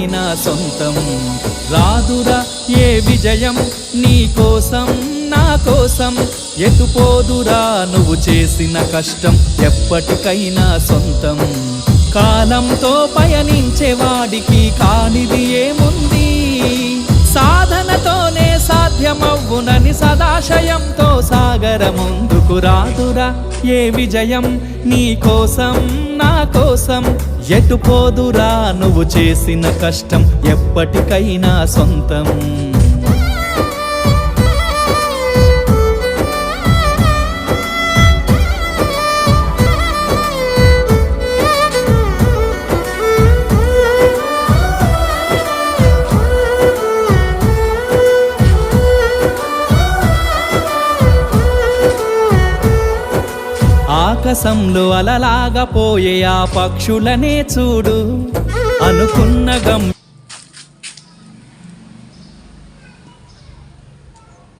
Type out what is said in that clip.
ఎప్పటికైనా సొంతం. రాదురా ఏ విజయం నీ కోసం నా కోసం, ఎటుపోదురా నువ్వు చేసిన కష్టం ఎప్పటికైనా సొంతం. కాలంతో పయనించేవాడికి కానిది ఏముంది, సాధనతోనే సాధ్యమవ్వునని సదాశయంతో సాగర ముందుకు. రాదురా ఏ విజయం నీ కోసం నా కోసం, ఎటుపోదురా నువ్వు చేసిన కష్టం ఎప్పటికైనా సొంతం. ఆకాశంలో అలలాగా పోయే ఆ పక్షులనే చూడు, అనుకున్న